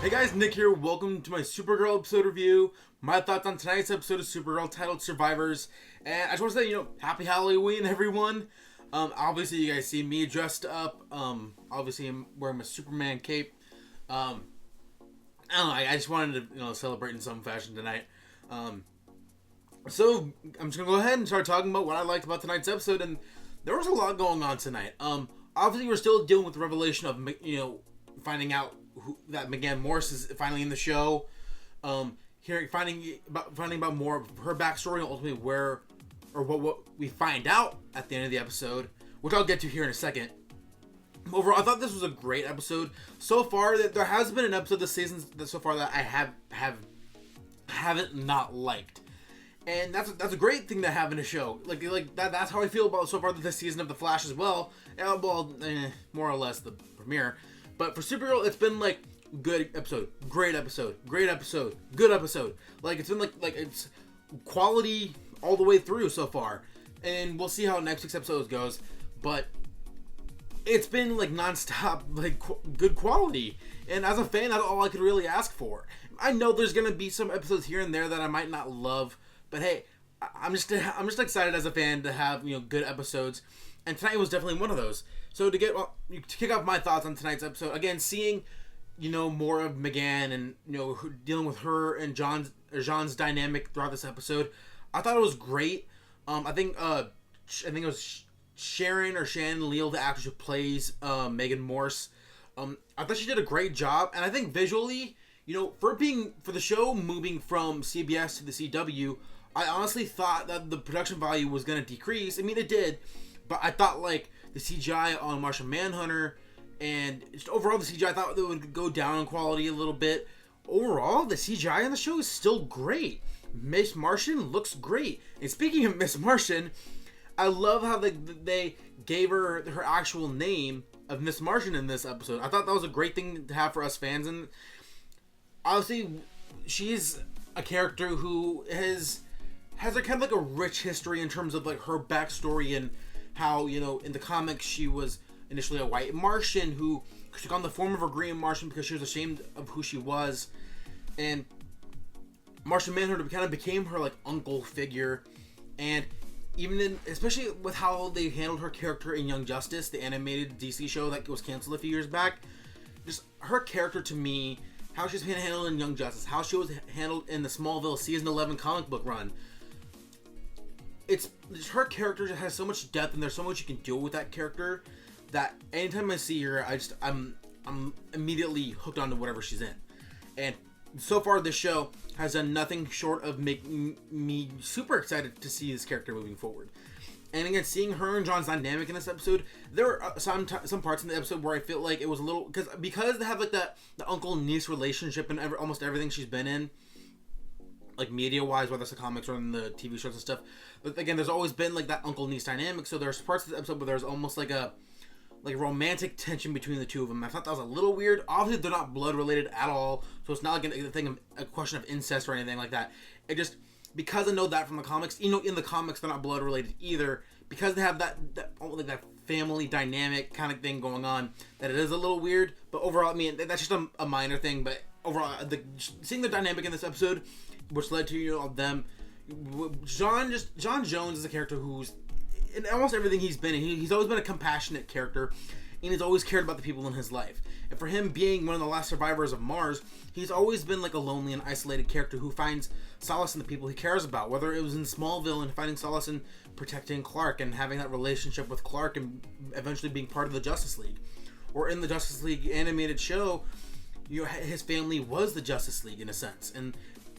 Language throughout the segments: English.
Hey guys, Nick here. Welcome to my Supergirl episode review. My thoughts on tonight's episode of Supergirl titled Survivors. And I just want to say, Happy Halloween, everyone. Obviously, you guys see me dressed up. Obviously, I'm wearing my Superman cape. I don't know, I just wanted to, celebrate in some fashion tonight. So, I'm just going to go ahead and start talking about what I liked about tonight's episode. And there was a lot going on tonight. Obviously, we're still dealing with the revelation of, finding out that Megan Morse is finally in the show. Finding about more of her backstory and ultimately what we find out at the end of the episode, which I'll get to here in a second. Overall, I thought this was a great episode so far. That there has been an episode this season so far that I haven't not liked, and that's a great thing to have in a show. Like that. That's how I feel about so far this season of The Flash as well. More or less the premiere. But for Supergirl, it's been like good episode, great episode, great episode, good episode. Like it's been like it's quality all the way through so far, and we'll see how next week's episode goes. But it's been like nonstop, like good quality, and as a fan, that's all I could really ask for. I know there's gonna be some episodes here and there that I might not love, but hey, I'm just excited as a fan to have good episodes, and tonight was definitely one of those. So to kick off my thoughts on tonight's episode, again, seeing, more of Megan and, dealing with her and Jean's dynamic throughout this episode, I thought it was great. I think it was Shannon Leal, the actress who plays Megan Morse. I thought she did a great job, and I think visually, for the show moving from CBS to the CW, I honestly thought that the production value was going to decrease. I mean, it did, but I thought the CGI on Martian Manhunter and just overall the CGI, I thought it would go down in quality a little bit. Overall, the CGI on the show is still great. Miss Martian looks great. And speaking of Miss Martian, I love how they gave her actual name of Miss Martian in this episode. I thought that was a great thing to have for us fans. And obviously, she's a character who has a kind of like a rich history in terms of her backstory and how, in the comics she was initially a white Martian who took on the form of a green Martian because she was ashamed of who she was. And Martian Manhunter kind of became her uncle figure. And especially with how they handled her character in Young Justice, the animated DC show that was canceled a few years back, just her character to me, how she's been handled in Young Justice, how she was handled in the Smallville season 11 comic book run. It's just her character just has so much depth, and there's so much you can do with that character that anytime I see her, I'm immediately hooked onto whatever she's in. And so far, this show has done nothing short of making me super excited to see this character moving forward. And again, seeing her and John's dynamic in this episode, there are some parts in the episode where I feel like it was a little because they have the uncle niece relationship in almost everything she's been in. Media-wise, whether it's the comics or in the TV shows and stuff. But again, there's always been that uncle-niece dynamic, so there's parts of the episode where there's almost a romantic tension between the two of them. I thought that was a little weird. Obviously, they're not blood-related at all, so it's not a question of incest or anything like that. It just, because I know that from the comics, in the comics they're not blood-related either, because they have that family dynamic kind of thing going on, that it is a little weird. But overall, I mean, that's just a minor thing, but overall, seeing the dynamic in this episode, which led to them. John Jones is a character who's in almost everything he's been in. He's always been a compassionate character, and he's always cared about the people in his life. And for him being one of the last survivors of Mars, he's always been a lonely and isolated character who finds solace in the people he cares about. Whether it was in Smallville and finding solace in protecting Clark and having that relationship with Clark and eventually being part of the Justice League, or in the Justice League animated show, his family was the Justice League in a sense, and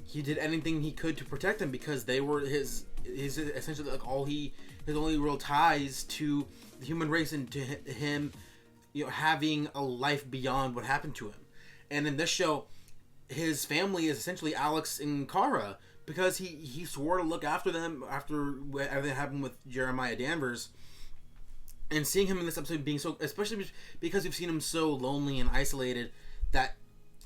he did anything he could to protect them because they were his essentially his only real ties to the human race and to him, having a life beyond what happened to him. And in this show, his family is essentially Alex and Kara because he swore to look after them after everything happened with Jeremiah Danvers. And seeing him in this episode being so, especially because we've seen him so lonely and isolated, that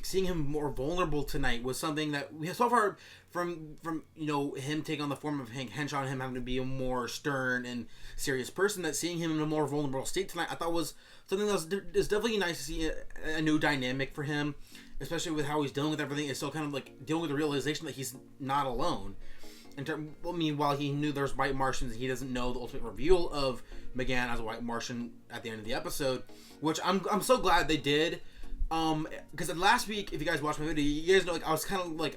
seeing him more vulnerable tonight was something that we so far from him taking on the form of Hank Henshaw, him having to be a more stern and serious person, that seeing him in a more vulnerable state tonight I thought was something that was definitely nice to see a new dynamic for him, especially with how he's dealing with everything. It's still kind of like dealing with the realization that he's not alone. While he knew there's white Martians, he doesn't know the ultimate reveal of McGann as a white Martian at the end of the episode, which I'm so glad they did. Because last week, if you guys watched my video, you guys know I was kind of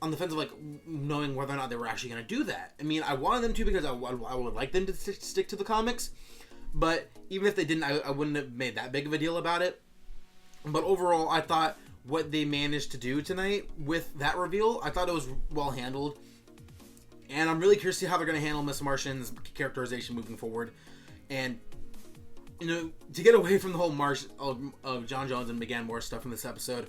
on the fence of knowing whether or not they were actually going to do that. I mean, I wanted them to because I would like them to stick to the comics, but even if they didn't, I wouldn't have made that big of a deal about it. But overall, I thought what they managed to do tonight with that reveal, I thought it was well handled. And I'm really curious to see how they're going to handle Miss Martian's characterization moving forward. And, to get away from the whole of John Jones and McGann Moore stuff from this episode,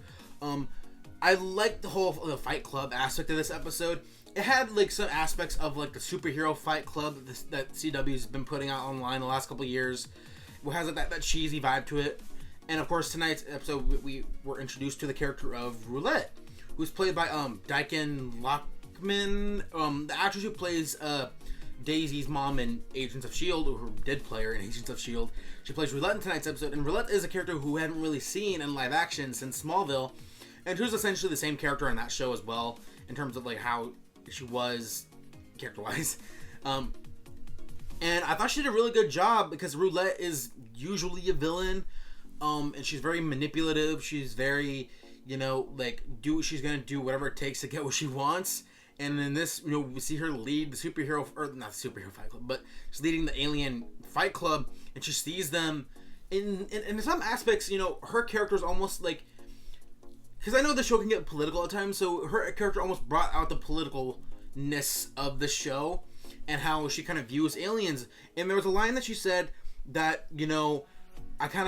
I liked the whole Fight Club aspect of this episode. It had, some aspects of, the superhero Fight Club that CW's been putting out online the last couple of years. It has, that cheesy vibe to it. And, of course, tonight's episode, we were introduced to the character of Roulette, who's played by Daikon Lockman, the actress who plays Daisy's mom in Agents of S.H.I.E.L.D., or who did play her in Agents of S.H.I.E.L.D. She plays Roulette in tonight's episode, and Roulette is a character who we haven't really seen in live action since Smallville, and who's essentially the same character in that show as well, in terms of how she was character-wise. And I thought she did a really good job, because Roulette is usually a villain, and she's very manipulative. She's very, she's gonna do whatever it takes to get what she wants. And in this, we see her lead the superhero, or not the superhero fight club, but she's leading the alien fight club, and she sees them in some aspects. Her character is almost because I know the show can get political at times, so her character almost brought out the politicalness of the show and how she kind of views aliens. And there was a line that she said that that kind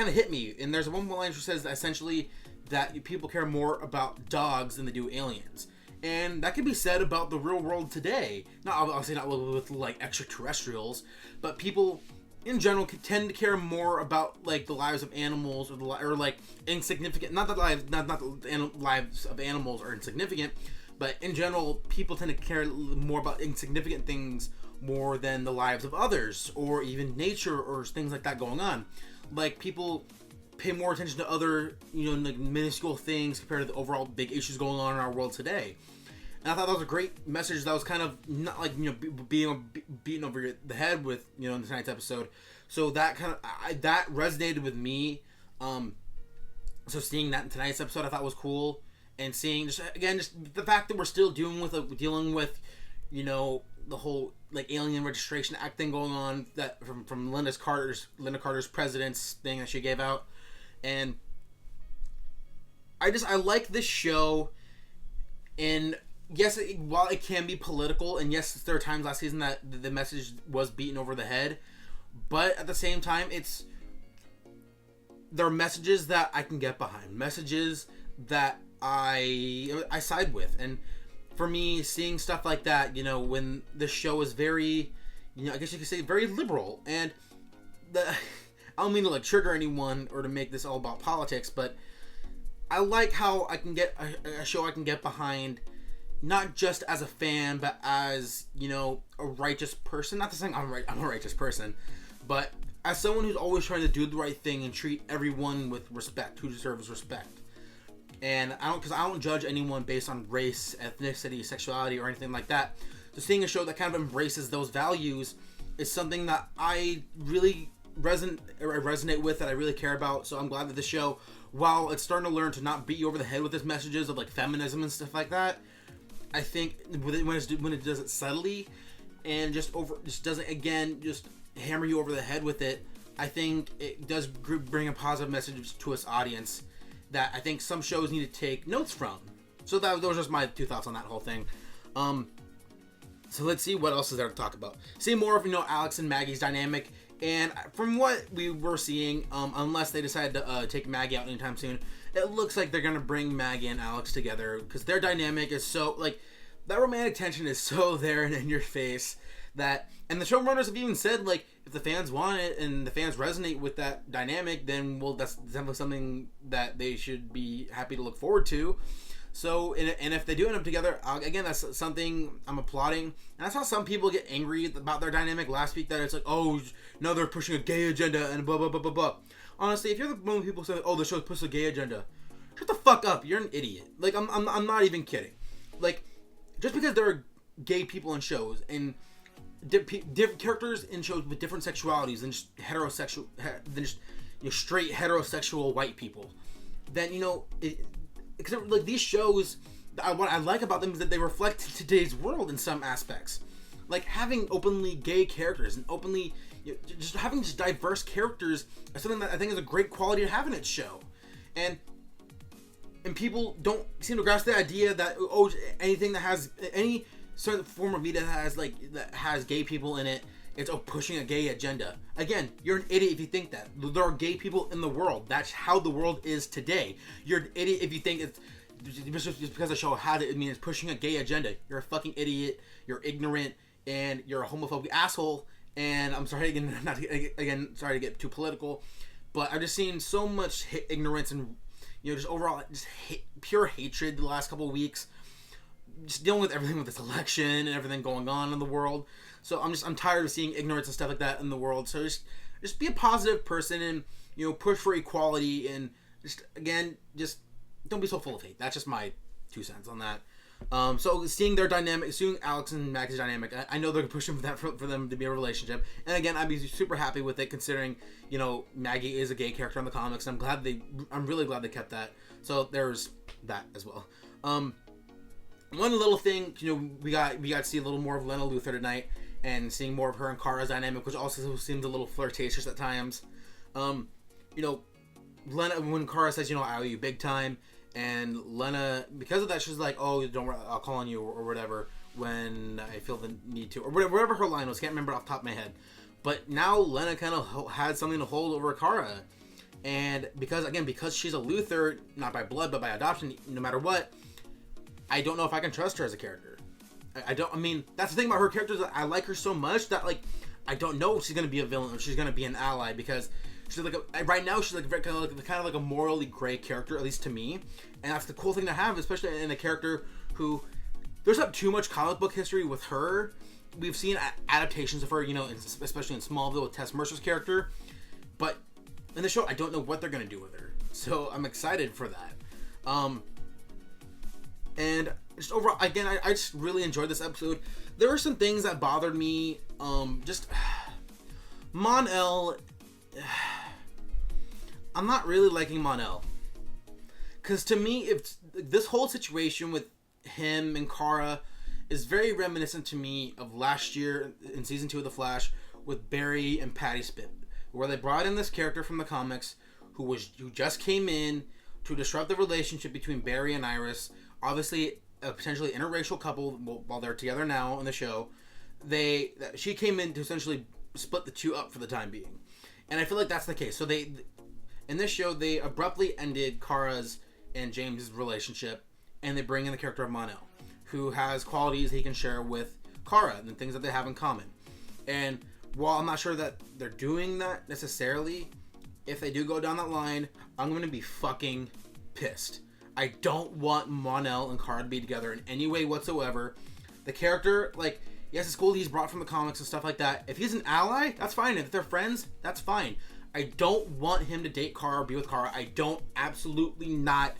of hit me. And there's one line she says that essentially that people care more about dogs than they do aliens. And that can be said about the real world today. Obviously not with extraterrestrials, but people in general tend to care more about the lives of animals or insignificant. Not that the lives of animals are insignificant, but in general, people tend to care more about insignificant things more than the lives of others, or even nature or things like that going on. People pay more attention to other, minuscule things compared to the overall big issues going on in our world today. And I thought that was a great message that was kind of not being beaten over the head with, in tonight's episode. So that that resonated with me. So seeing that in tonight's episode, I thought was cool. And seeing just the fact that we're still dealing with the whole Alien Registration Act thing going on, that from Linda Carter's president's thing that she gave out. And I like this show, and yes, while it can be political, and yes, there are times last season that the message was beaten over the head, but at the same time, there are messages that I can get behind, messages that I side with. And for me, seeing stuff like that, when the show is very, I guess you could say very liberal, and I don't mean to trigger anyone or to make this all about politics, but I like how I can get a show I can get behind, not just as a fan, but as, a righteous person. Not to say I'm a righteous person, but as someone who's always trying to do the right thing and treat everyone with respect, who deserves respect. And I don't judge anyone based on race, ethnicity, sexuality, or anything like that. So seeing a show that kind of embraces those values is something that I really resonate with, that I really care about. So I'm glad that the show, while it's starting to learn to not beat you over the head with its messages of feminism and stuff like that, I think when it does it subtly and just doesn't again just hammer you over the head with it, I think it does bring a positive message to its audience that I think some shows need to take notes from. So those are just my 2 thoughts on that whole thing. So let's see what else is there to talk about. See more of Alex and Maggie's dynamic. And from what we were seeing, unless they decide to take Maggie out anytime soon, it looks like they're going to bring Maggie and Alex together, because their dynamic is so, that romantic tension is so there and in your face that, and the showrunners have even said, like, if the fans want it and the fans resonate with that dynamic, then, well, that's definitely something that they should be happy to look forward to. So, and if they do end up together, again, that's something I'm applauding. And that's how some people get angry about their dynamic last week, that it's like, oh, no, they're pushing a gay agenda and blah, blah, blah, blah, blah. Honestly, if you're the one people say, oh, the show's pushing a gay agenda, shut the fuck up. You're an idiot. Like, I'm not even kidding. Like, just because there are gay people in shows and different characters in shows with different sexualities than just heterosexual, than just, you know, straight heterosexual white people, then, you know, because like these shows, what I like about them is that they reflect today's world in some aspects. Like having openly gay characters and openly, you know, just having just diverse characters is something that I think is a great quality to have in its show. And people don't seem to grasp the idea that, oh, anything that has any certain form of media that has gay people in it, it's pushing a gay agenda. Again, you're an idiot if you think that. There are gay people in the world. That's how the world is today. You're an idiot if you think it's just because the show had it, I mean, it's pushing a gay agenda. You're a fucking idiot. You're ignorant, and you're a homophobic asshole. And I'm sorry sorry to get too political, but I've just seen so much ignorance and, you know, just overall just pure hatred the last couple of weeks. Just dealing with everything with this election and everything going on in the world. So I'm tired of seeing ignorance and stuff like that in the world. So just be a positive person and, you know, push for equality, and just don't be so full of hate. That's just my 2 cents on that. So seeing their dynamic, seeing Alex and Maggie's dynamic, I know they're pushing for that for them to be a relationship. And again, I'd be super happy with it, considering, you know, Maggie is a gay character in the comics. I'm really glad they kept that. So there's that as well. One little thing, you know, we got to see a little more of Lena Luthor tonight, and seeing more of her and Kara's dynamic, which also seemed a little flirtatious at times. You know, Lena, when Kara says, you know, I owe you big time, and Lena, because of that, she's like, oh, don't worry, I'll call on you, or whatever, when I feel the need to, or whatever her line was, can't remember off the top of my head. But now Lena kind of had something to hold over Kara, and because she's a Luthor, not by blood, but by adoption, no matter what, I don't know if I can trust her as a character. I mean, that's the thing about her characters. I like her so much that, like, I don't know if she's going to be a villain or she's going to be an ally, because she's like, right now, she's like kind of like a morally gray character, at least to me. And that's the cool thing to have, especially in a character who, there's not too much comic book history with her. We've seen adaptations of her, you know, especially in Smallville with Tess Mercer's character. But in the show, I don't know what they're going to do with her. So I'm excited for that. And just overall, again, I just really enjoyed this episode. There were some things that bothered me. Just Mon-El. I'm not really liking Mon-El, because to me, if this whole situation with him and Kara is very reminiscent to me of last year in season 2 of The Flash with Barry and Patty Spivot, where they brought in this character from the comics who just came in to disrupt the relationship between Barry and Iris. Obviously, a potentially interracial couple while they're together now in the show. She came in to essentially split the two up for the time being, and I feel like that's the case. So in this show, they abruptly ended Kara's and James' relationship, and they bring in the character of Mon-El, who has qualities he can share with Kara and things that they have in common. And while I'm not sure that they're doing that necessarily, if they do go down that line, I'm going to be fucking pissed. I don't want Mon-El and Kara to be together in any way whatsoever. The character, like, yes, it's cool he's brought from the comics and stuff like that. If he's an ally, that's fine. If they're friends, that's fine. I don't want him to date Kara or be with Kara. I don't, absolutely not.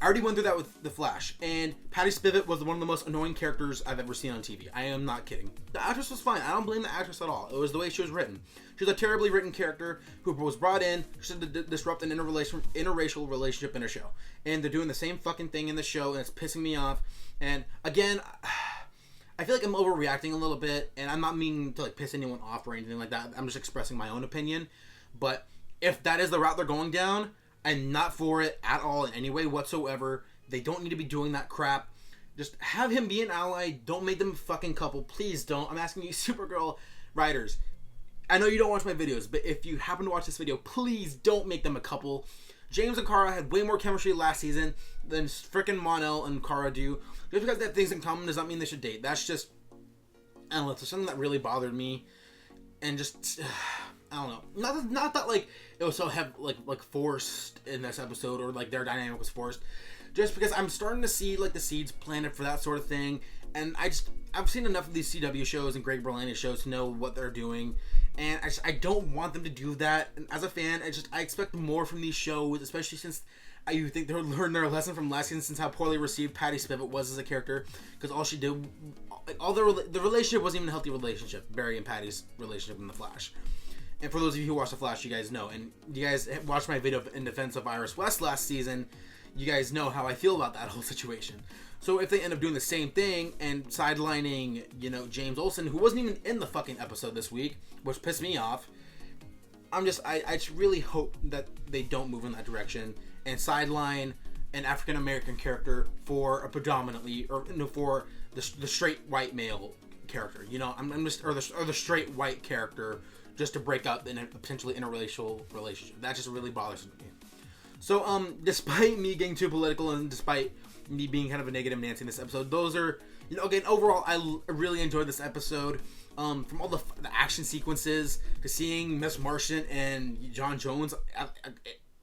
I already went through that with The Flash, and Patty Spivot was one of the most annoying characters I've ever seen on TV. I am not kidding. The actress was fine. I don't blame the actress at all. It was the way she was written. She was a terribly written character who was brought in to disrupt an interracial relationship in a show. And they're doing the same fucking thing in the show, and it's pissing me off. And again, I feel like I'm overreacting a little bit, and I'm not meaning to like piss anyone off or anything like that. I'm just expressing my own opinion. But if that is the route they're going down, I'm not for it at all in any way whatsoever. They don't need to be doing that crap. Just have him be an ally. Don't make them a fucking couple. Please don't. I'm asking you, Supergirl writers. I know you don't watch my videos, but if you happen to watch this video, please don't make them a couple. James and Kara had way more chemistry last season than frickin' Mon-El and Kara do. Just because they have things in common does not mean they should date. That's just I don't know, there's something that really bothered me, and just I don't know, not that like it was so like forced in this episode, or like their dynamic was forced, just because I'm starting to see like the seeds planted for that sort of thing, and I've seen enough of these CW shows and Greg Berlanti shows to know what they're doing, and I don't want them to do that. And as a fan, I expect more from these shows, especially since you think they'll learn their lesson from last season, since how poorly received Patty Spivot was as a character, because all she did, all the relationship wasn't even a healthy relationship, Barry and Patty's relationship in The Flash. And for those of you who watch The Flash, you guys know, and you guys watched my video in defense of Iris West last season, you guys know how I feel about that whole situation. So if they end up doing the same thing and sidelining, James Olsen, who wasn't even in the fucking episode this week, which pissed me off, I just really hope that they don't move in that direction and sideline an African American character for a predominantly, or for the straight white male character. I'm just, or the straight white character, just to break up in a potentially interracial relationship. That just really bothers me. So, despite me getting too political and despite me being kind of a negative Nancy in this episode, those are, again, overall, I really enjoyed this episode. From all the action sequences to seeing Miss Martian and John Jones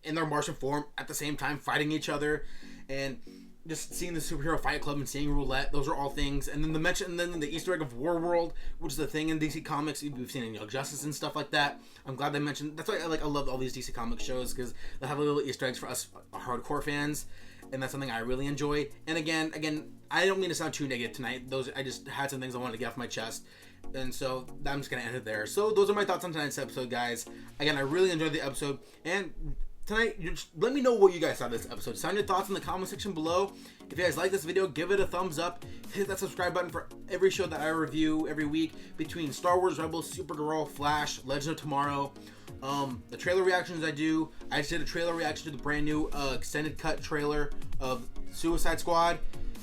in their Martian form at the same time fighting each other, and just seeing the superhero fight club and seeing Roulette, those are all things. And then the Easter egg of War World, which is a thing in DC Comics we've seen in Young Justice and stuff like that. I'm glad they mentioned. That's why I love all these DC Comics shows, because they have little Easter eggs for us hardcore fans, and that's something I really enjoy. And again, I don't mean to sound too negative tonight. I just had some things I wanted to get off my chest, and so I'm just gonna end it there. So those are my thoughts on tonight's episode, guys. Again, I really enjoyed the episode, and tonight, just let me know what you guys thought of this episode. Sound your thoughts in the comment section below. If you guys like this video, give it a thumbs up. Hit that subscribe button for every show that I review every week, between Star Wars Rebels, Supergirl, Flash, Legend of Tomorrow, the trailer reactions I do. I just did a trailer reaction to the brand new extended cut trailer of Suicide Squad,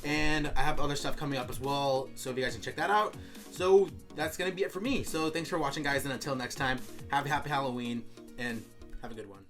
and I have other stuff coming up as well, so if you guys can check that out. So that's gonna be it for me. So thanks for watching, guys, and until next time, have a happy Halloween and have a good one.